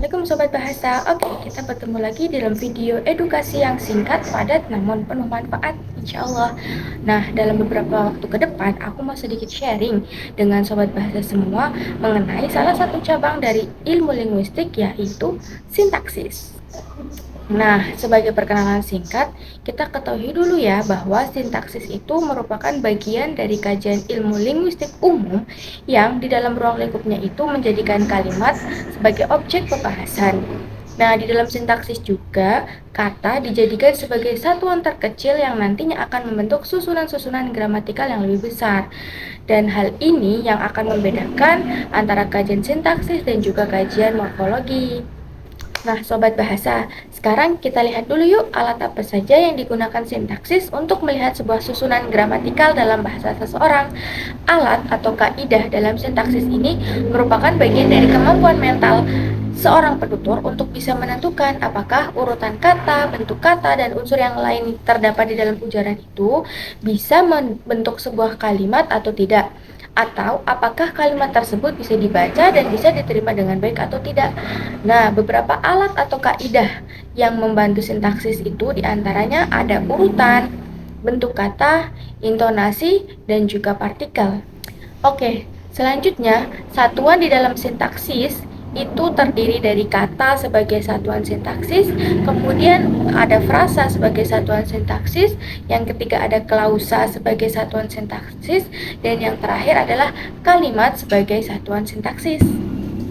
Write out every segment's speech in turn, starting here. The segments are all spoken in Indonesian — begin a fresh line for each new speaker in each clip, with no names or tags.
Assalamualaikum Sobat Bahasa. Oke, kita bertemu lagi dalam video edukasi yang singkat, padat, namun penuh manfaat, insya Allah. Nah, dalam beberapa waktu ke depan, aku mau sedikit sharing dengan Sobat Bahasa semua mengenai salah satu cabang dari ilmu linguistik, yaitu sintaksis. Nah, sebagai perkenalan singkat, kita ketahui dulu ya bahwa sintaksis itu merupakan bagian dari kajian ilmu linguistik umum yang di dalam ruang lingkupnya itu menjadikan kalimat sebagai objek pembahasan. Nah, di dalam sintaksis juga, kata dijadikan sebagai satuan terkecil yang nantinya akan membentuk susunan-susunan gramatikal yang lebih besar. Dan hal ini yang akan membedakan antara kajian sintaksis dan juga kajian morfologi. Nah, Sobat Bahasa, sekarang kita lihat dulu yuk alat apa saja yang digunakan sintaksis untuk melihat sebuah susunan gramatikal dalam bahasa seseorang. Alat atau kaidah dalam sintaksis ini merupakan bagian dari kemampuan mental seorang penutur untuk bisa menentukan apakah urutan kata, bentuk kata, dan unsur yang lain terdapat di dalam ujaran itu bisa membentuk sebuah kalimat atau tidak. Atau apakah kalimat tersebut bisa dibaca dan bisa diterima dengan baik atau tidak. Nah, beberapa alat atau kaidah yang membantu sintaksis itu diantaranya ada urutan, bentuk kata, intonasi, dan juga partikel. Oke, selanjutnya satuan di dalam sintaksis itu terdiri dari kata sebagai satuan sintaksis, kemudian ada frasa sebagai satuan sintaksis, yang ketiga ada klausa sebagai satuan sintaksis, dan yang terakhir adalah kalimat sebagai satuan sintaksis.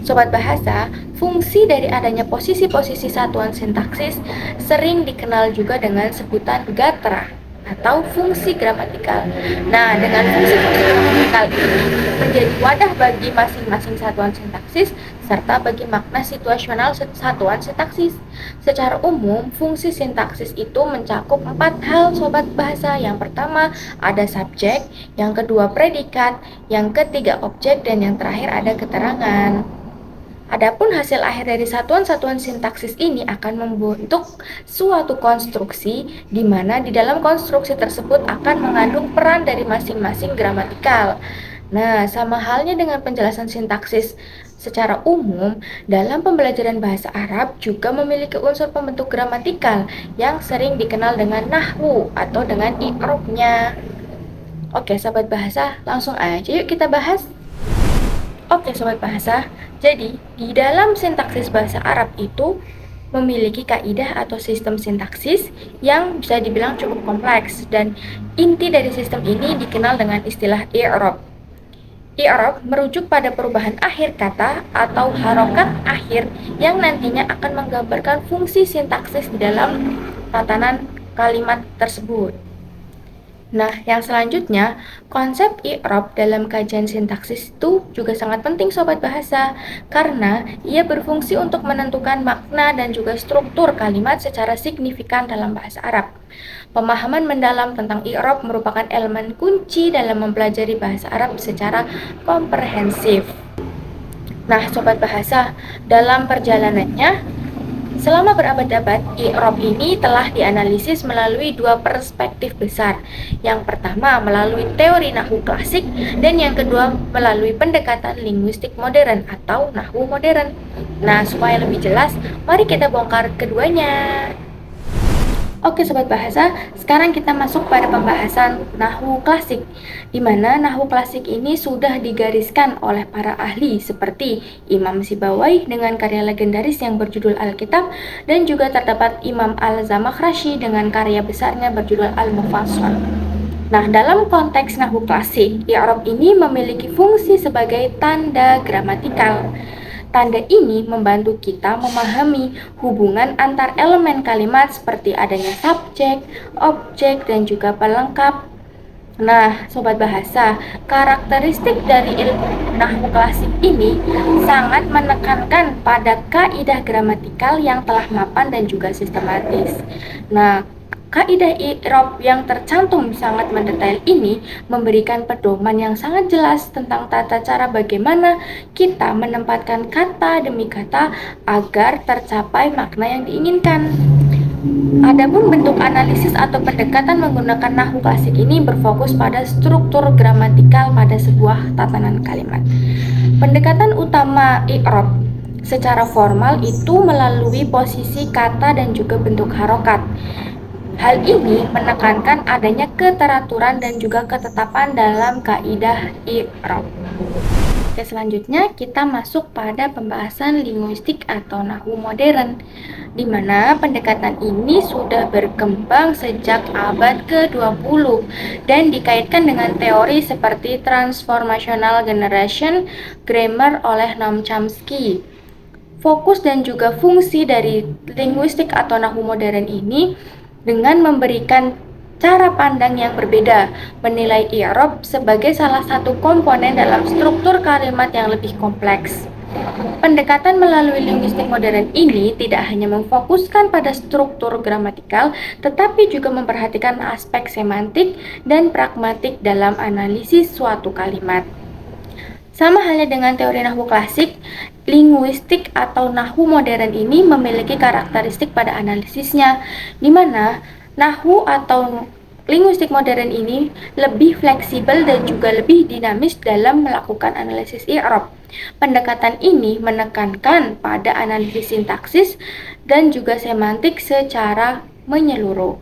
Sobat Bahasa, fungsi dari adanya posisi-posisi satuan sintaksis sering dikenal juga dengan sebutan gatra atau fungsi gramatikal. Nah, dengan fungsi-fungsi gramatikal ini menjadi wadah bagi masing-masing satuan sintaksis serta bagi makna situasional satuan sintaksis. Secara umum, fungsi sintaksis itu mencakup 4 hal Sobat Bahasa. Yang pertama ada subjek, yang kedua predikat, yang ketiga objek, dan yang terakhir ada keterangan. Adapun hasil akhir dari satuan-satuan sintaksis ini akan membentuk suatu konstruksi di mana di dalam konstruksi tersebut akan mengandung peran dari masing-masing gramatikal. Nah, sama halnya dengan penjelasan sintaksis secara umum, dalam pembelajaran bahasa Arab juga memiliki unsur pembentuk gramatikal yang sering dikenal dengan nahwu atau dengan i'rabnya. Oke, Sobat Bahasa, langsung aja yuk kita bahas. Oke Sobat Bahasa, jadi di dalam sintaksis bahasa Arab itu memiliki kaidah atau sistem sintaksis yang bisa dibilang cukup kompleks, dan inti dari sistem ini dikenal dengan istilah i'rab. I'rab merujuk pada perubahan akhir kata atau harokat akhir yang nantinya akan menggambarkan fungsi sintaksis di dalam tatanan kalimat tersebut. Nah, yang selanjutnya, konsep i'rab dalam kajian sintaksis itu juga sangat penting Sobat Bahasa, karena ia berfungsi untuk menentukan makna dan juga struktur kalimat secara signifikan dalam bahasa Arab. Pemahaman mendalam tentang i'rab merupakan elemen kunci dalam mempelajari bahasa Arab secara komprehensif. Nah, Sobat Bahasa, dalam perjalanannya selama berabad-abad, i'rab ini telah dianalisis melalui dua perspektif besar. Yang pertama melalui teori nahwu klasik, dan yang kedua melalui pendekatan linguistik modern atau nahwu modern. Nah, supaya lebih jelas, mari kita bongkar keduanya. Oke Sobat Bahasa, sekarang kita masuk pada pembahasan nahwu klasik, di mana nahwu klasik ini sudah digariskan oleh para ahli seperti Imam Sibawayh dengan karya legendaris yang berjudul Alkitab, dan juga terdapat Imam Al-Zamakhsyari dengan karya besarnya berjudul Al-Mufassal. Nah, dalam konteks nahwu klasik, i'rab ini memiliki fungsi sebagai tanda gramatikal. Tanda ini membantu kita memahami hubungan antar elemen kalimat seperti adanya subjek, objek, dan juga pelengkap. Nah, Sobat Bahasa, karakteristik dari ilmu nahwu klasik ini sangat menekankan pada kaidah gramatikal yang telah mapan dan juga sistematis. Nah, kaidah i'rab yang tercantum sangat mendetail ini memberikan pedoman yang sangat jelas tentang tata cara bagaimana kita menempatkan kata demi kata agar tercapai makna yang diinginkan. Adapun bentuk analisis atau pendekatan menggunakan nahwu klasik ini berfokus pada struktur gramatikal pada sebuah tatanan kalimat. Pendekatan utama i'rab secara formal itu melalui posisi kata dan juga bentuk harokat. Hal ini menekankan adanya keteraturan dan juga ketetapan dalam kaidah i'rab. Oke, selanjutnya kita masuk pada pembahasan linguistik atau nahwu modern, di mana pendekatan ini sudah berkembang sejak abad ke-20 dan dikaitkan dengan teori seperti transformational generation grammar oleh Noam Chomsky. Fokus dan juga fungsi dari linguistik atau nahwu modern ini dengan memberikan cara pandang yang berbeda, menilai i'rab sebagai salah satu komponen dalam struktur kalimat yang lebih kompleks. Pendekatan melalui linguistik modern ini tidak hanya memfokuskan pada struktur gramatikal, tetapi juga memperhatikan aspek semantik dan pragmatik dalam analisis suatu kalimat. Sama halnya dengan teori nahwu klasik, linguistik atau nahwu modern ini memiliki karakteristik pada analisisnya, di mana nahwu atau linguistik modern ini lebih fleksibel dan juga lebih dinamis dalam melakukan analisis i'rab. Pendekatan ini menekankan pada analisis sintaksis dan juga semantik secara menyeluruh.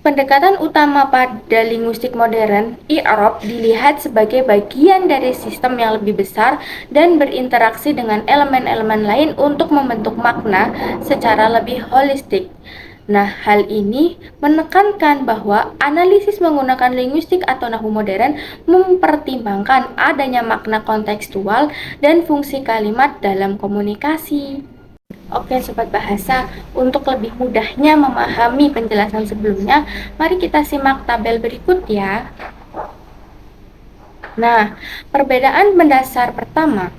Pendekatan utama pada linguistik modern, i'rab dilihat sebagai bagian dari sistem yang lebih besar dan berinteraksi dengan elemen-elemen lain untuk membentuk makna secara lebih holistik. Nah, hal ini menekankan bahwa analisis menggunakan linguistik atau nahwu modern mempertimbangkan adanya makna kontekstual dan fungsi kalimat dalam komunikasi. Oke Sobat Bahasa, untuk lebih mudahnya memahami penjelasan sebelumnya, mari kita simak tabel berikut ya. Nah, perbedaan mendasar pertama,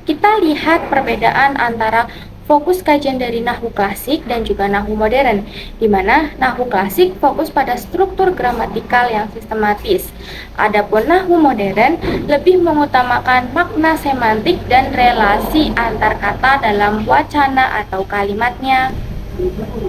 kita lihat perbedaan antara fokus kajian dari nahwu klasik dan juga nahwu modern, di mana nahwu klasik fokus pada struktur gramatikal yang sistematis. Adapun nahwu modern lebih mengutamakan makna semantik dan relasi antar kata dalam wacana atau kalimatnya.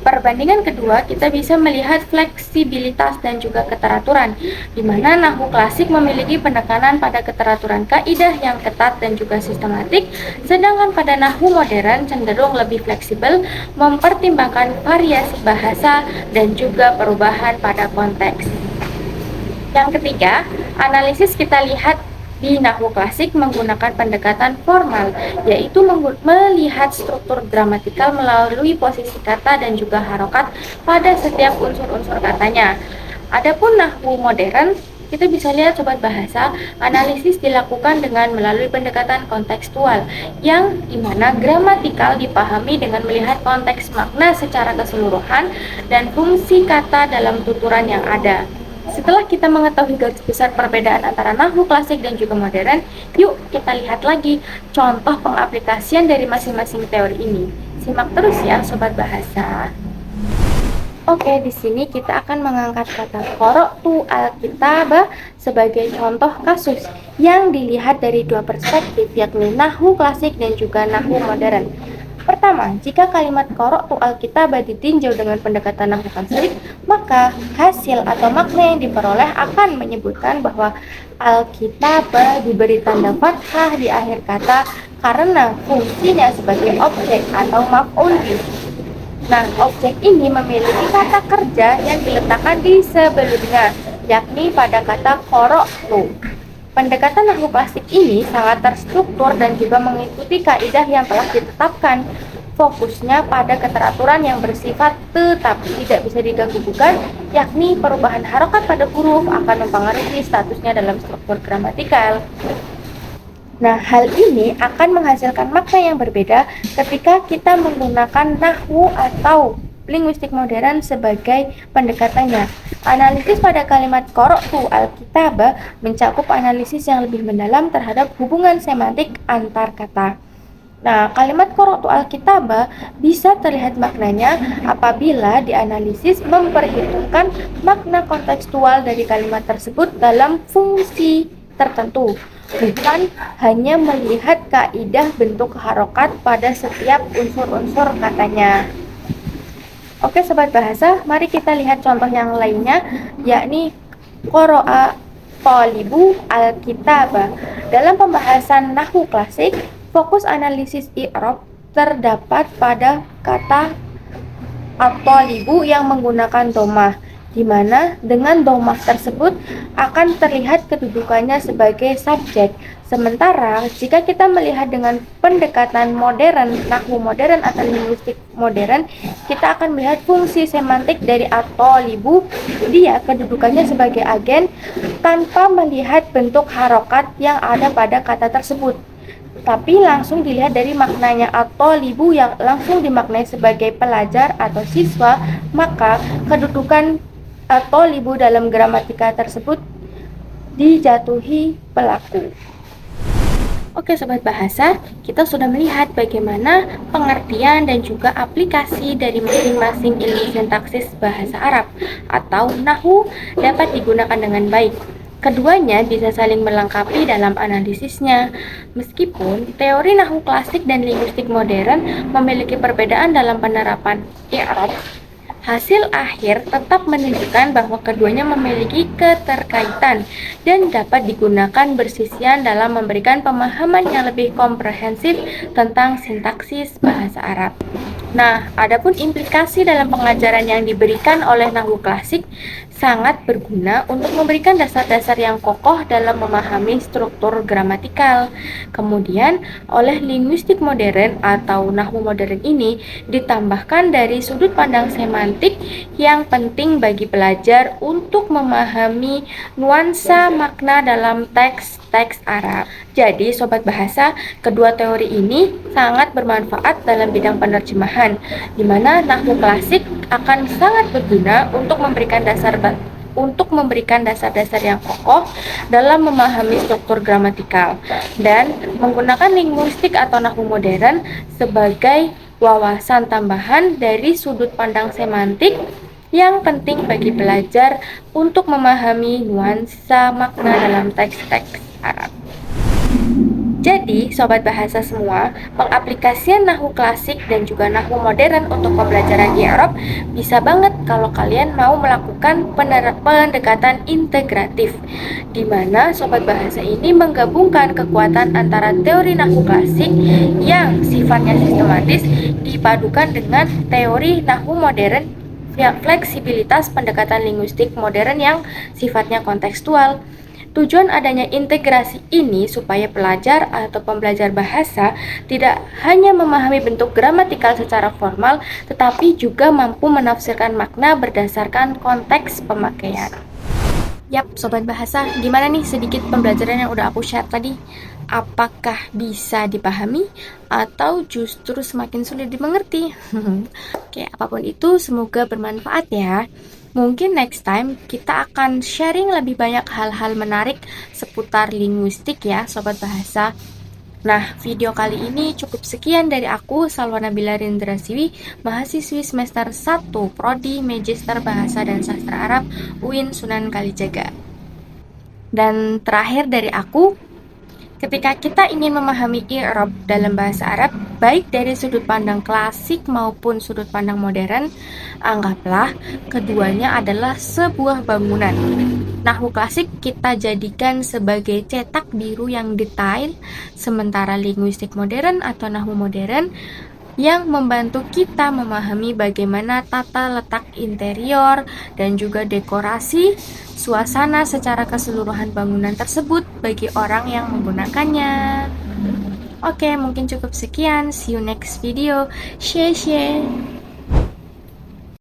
Perbandingan kedua, kita bisa melihat fleksibilitas dan juga keteraturan, di mana nahwu klasik memiliki penekanan pada keteraturan kaidah yang ketat dan juga sistematik, sedangkan pada nahwu modern cenderung lebih fleksibel, mempertimbangkan variasi bahasa dan juga perubahan pada konteks. Yang ketiga, analisis kita lihat di nahwu klasik menggunakan pendekatan formal, yaitu melihat struktur gramatikal melalui posisi kata dan juga harokat pada setiap unsur-unsur katanya. Adapun nahwu modern, kita bisa lihat Sobat Bahasa, analisis dilakukan dengan melalui pendekatan kontekstual, yang dimana gramatikal dipahami dengan melihat konteks makna secara keseluruhan dan fungsi kata dalam tuturan yang ada. Setelah kita mengetahui garis besar perbedaan antara nahwu klasik dan juga modern, yuk kita lihat lagi contoh pengaplikasian dari masing-masing teori ini. Simak terus ya Sobat Bahasa. Oke, di sini kita akan mengangkat kata qara'tu al-kitaba sebagai contoh kasus yang dilihat dari dua perspektif, yakni nahwu klasik dan juga nahwu modern. Pertama, jika kalimat qara'tu al-kitaba ditinjau dengan pendekatan nahwu klasik, maka hasil atau makna yang diperoleh akan menyebutkan bahwa al-kitaba diberi tanda fathah di akhir kata karena fungsinya sebagai objek atau maf'ul bih. Nah, objek ini memiliki kata kerja yang diletakkan di sebelumnya, yakni pada kata qara'tu. Pendekatan nahwu klasik ini sangat terstruktur dan juga mengikuti kaidah yang telah ditetapkan. Fokusnya pada keteraturan yang bersifat tetap, tidak bisa diganggu-gugat, yakni perubahan harokat pada huruf akan mempengaruhi statusnya dalam struktur gramatikal. Nah, hal ini akan menghasilkan makna yang berbeda ketika kita menggunakan nahwu atau linguistik modern sebagai pendekatannya. Analisis pada kalimat qara'tu al-kitaba mencakup analisis yang lebih mendalam terhadap hubungan semantik antar kata. Nah, kalimat qara'tu al-kitaba bisa terlihat maknanya apabila dianalisis memperhitungkan makna kontekstual dari kalimat tersebut dalam fungsi tertentu, bukan hanya melihat kaidah bentuk harokat pada setiap unsur-unsur katanya. Oke Sobat Bahasa, mari kita lihat contoh yang lainnya, yakni qara'a thalibu al-kitaba. Dalam pembahasan nahwu klasik, Fokus analisis i'rab terdapat pada kata at-thalibu yang menggunakan dhammah, di mana dengan dhammah tersebut akan terlihat kedudukannya sebagai subjek. Sementara jika kita melihat dengan pendekatan modern, nahwu modern atau linguistik modern, kita akan melihat fungsi semantik dari at-thalibu, dia kedudukannya sebagai agen tanpa melihat bentuk harokat yang ada pada kata tersebut, tapi langsung dilihat dari maknanya at-thalibu yang langsung dimaknai sebagai pelajar atau siswa, maka kedudukan at-thalibu dalam gramatika tersebut dijatuhi pelaku. Oke Sobat Bahasa, kita sudah melihat bagaimana pengertian dan juga aplikasi dari masing-masing ilmu sintaksis bahasa Arab atau nahwu dapat digunakan dengan baik. Keduanya bisa saling melengkapi dalam analisisnya. Meskipun teori nahwu klasik dan linguistik modern memiliki perbedaan dalam penerapan i'rab, hasil akhir tetap menunjukkan bahwa keduanya memiliki keterkaitan dan dapat digunakan bersisian dalam memberikan pemahaman yang lebih komprehensif tentang sintaksis bahasa Arab. Nah, adapun implikasi dalam pengajaran yang diberikan oleh nahwu klasik sangat berguna untuk memberikan dasar-dasar yang kokoh dalam memahami struktur gramatikal. Kemudian, oleh linguistik modern atau nahwu modern ini ditambahkan dari sudut pandang semantik yang penting bagi pelajar untuk memahami nuansa makna dalam teks Arab. Jadi, Sobat Bahasa, kedua teori ini sangat bermanfaat dalam bidang penerjemahan, di mana nahwu klasik akan sangat berguna untuk memberikan dasar-dasar yang kokoh dalam memahami struktur gramatikal, dan menggunakan linguistik atau nahwu modern sebagai wawasan tambahan dari sudut pandang semantik yang penting bagi pelajar untuk memahami nuansa makna dalam teks-teks Arab. Jadi, Sobat Bahasa semua, pengaplikasian nahwu klasik dan juga nahwu modern untuk pembelajaran i'rab bisa banget kalau kalian mau melakukan pendekatan integratif, di mana Sobat Bahasa ini menggabungkan kekuatan antara teori nahwu klasik yang sifatnya sistematis dipadukan dengan teori nahwu modern, fleksibilitas pendekatan linguistik modern yang sifatnya kontekstual. Tujuan adanya integrasi ini supaya pelajar atau pembelajar bahasa tidak hanya memahami bentuk gramatikal secara formal, tetapi juga mampu menafsirkan makna berdasarkan konteks pemakaian. Yap, Sobat Bahasa, gimana nih sedikit pembelajaran yang udah aku share tadi? Apakah bisa dipahami atau justru semakin sulit dimengerti? Oke, apapun itu semoga bermanfaat ya. Mungkin next time kita akan sharing lebih banyak hal-hal menarik seputar linguistik ya Sobat Bahasa. Nah, video kali ini cukup sekian dari aku, Salwa Nabila Rindrasiwi, mahasiswi semester 1 Prodi Magister Bahasa dan Sastra Arab UIN Sunan Kalijaga. Dan terakhir dari aku, ketika kita ingin memahami i'rab dalam bahasa Arab, baik dari sudut pandang klasik maupun sudut pandang modern, anggaplah keduanya adalah sebuah bangunan. Nahwu klasik kita jadikan sebagai cetak biru yang detail, sementara linguistik modern atau nahwu modern yang membantu kita memahami bagaimana tata letak interior dan juga dekorasi suasana secara keseluruhan bangunan tersebut bagi orang yang menggunakannya. Oke, mungkin cukup sekian. See you next video. Share.